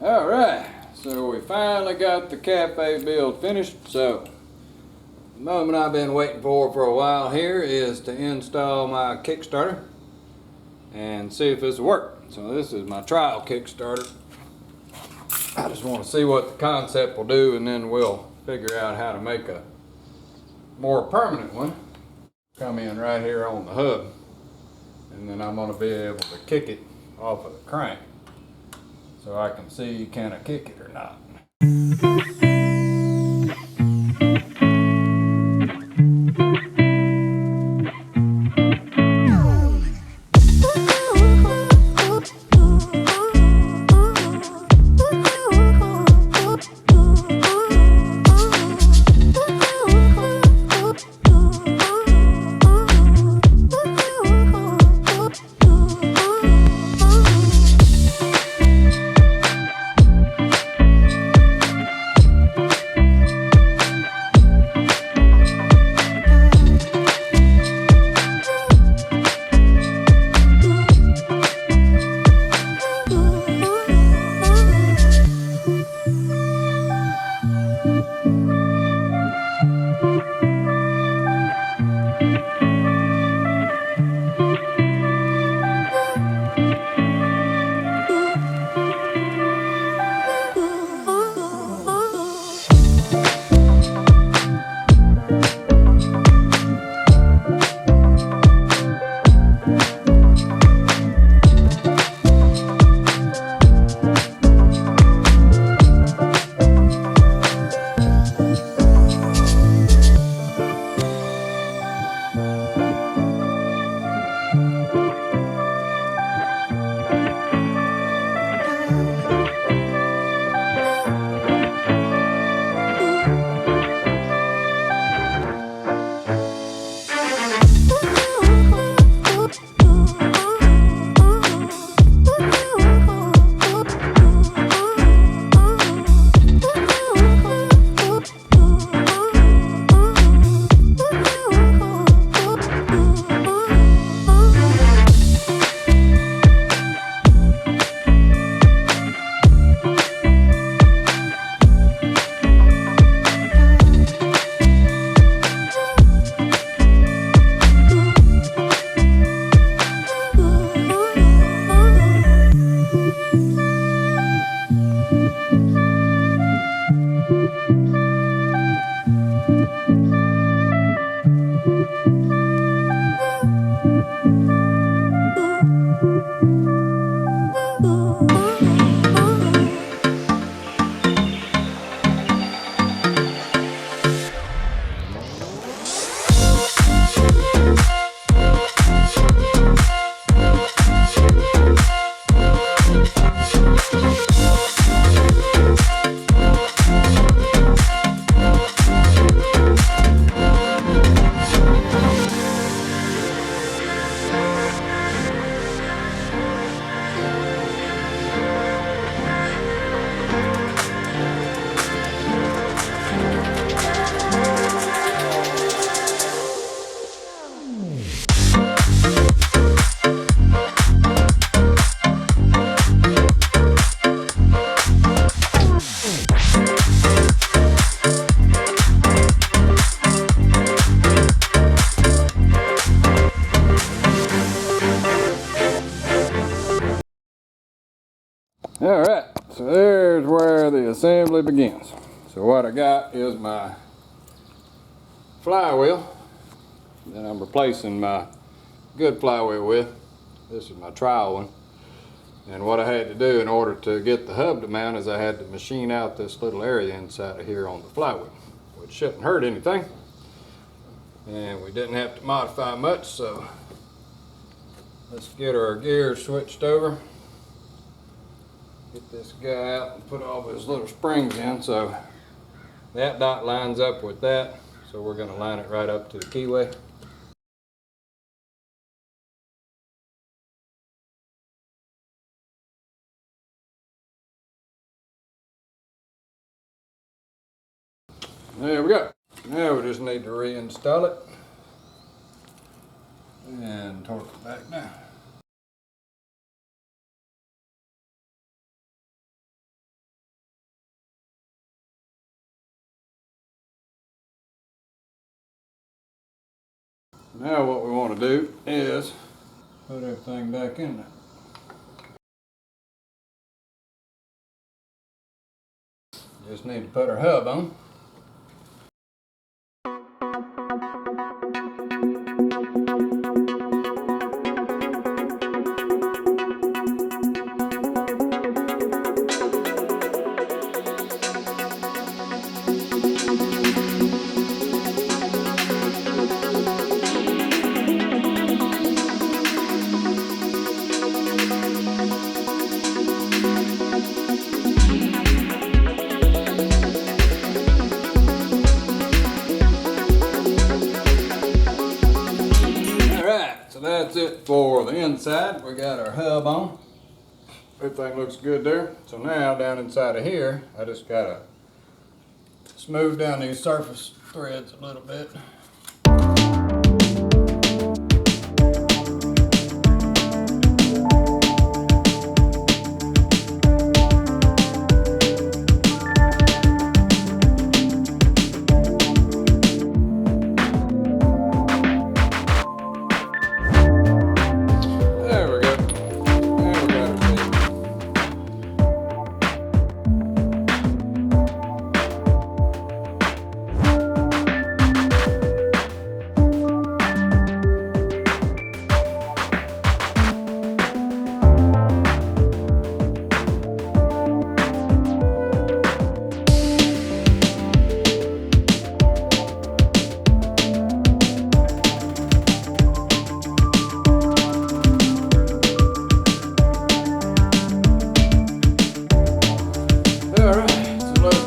Alright, so we finally got the cafe build finished. So the moment I've been waiting for a while here is to install my Kickstarter and see if this will work. So this is my trial Kickstarter. I just want to see what the concept will do, and then we'll figure out how to make a more permanent one. Come in right here on the hub, and then I'm going to be able to kick it off of the crank so I can see can I kick it or not. Alright, so there's where the assembly begins. So what I got is my flywheel that I'm replacing my good flywheel with. This is my trial one. And what I had to do in order to get the hub to mount is I had to machine out this little area inside of here on the flywheel, which shouldn't hurt anything. And we didn't have to modify much, so let's get our gears switched over. Get this guy out and put all his little springs in, so that dot lines up with that, so we're going to line it right up to the keyway. There we go. Now we just need to reinstall it and torque it back down. Now what we want to do is put everything back in there. Just need to put our hub on. So that's it for the inside. We got our hub on. Everything looks good there. So now down inside of here, I just gotta smooth down these surface threads a little bit.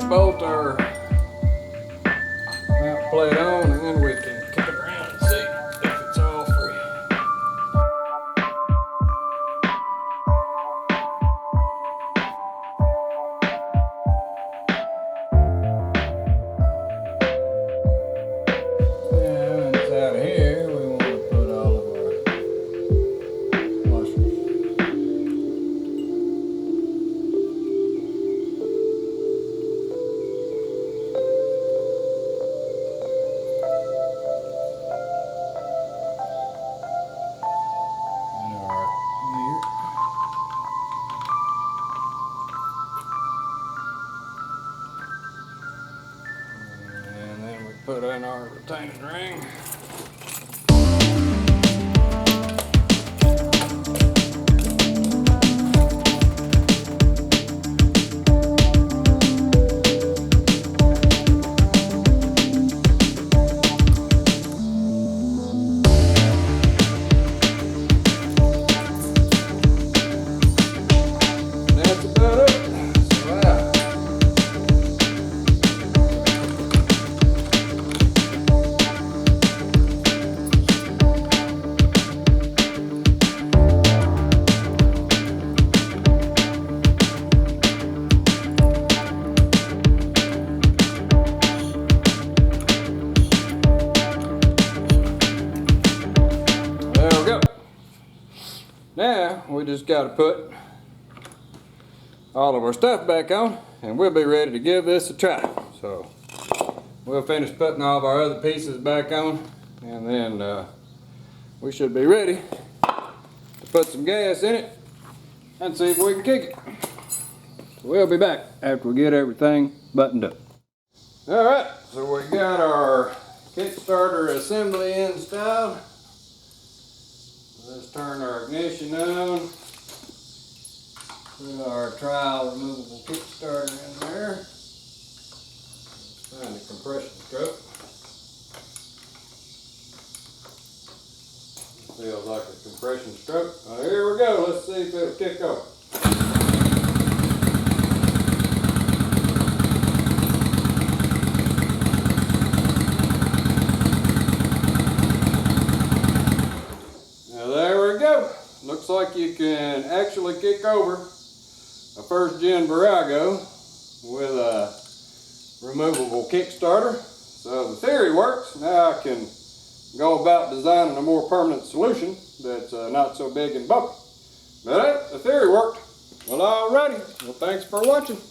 Bolt our mount plate on, and then we can kick it around and see if it's all free. Now inside of here we want to put all of our washers. And then we put in our retaining ring. That's about it. Wow. There we go. Now we just got to put all of our stuff back on, and we'll be ready to give this a try. So we'll finish putting all of our other pieces back on, and then we should be ready to put some gas in it and see if we can kick it. So we'll be back after we get everything buttoned up. All right, so we got our Kickstarter assembly installed. Let's turn our ignition on. Put our trial removable Kickstarter in there. Find the compression stroke. Feels like a compression stroke. Here we go. Let's see if it'll kick over. Looks like you can actually kick over a first gen Virago with a removable Kickstarter. So the theory works. Now I can go about designing a more permanent solution that's not so big and bulky. But hey, the theory worked. Well, alrighty. Well, thanks for watching.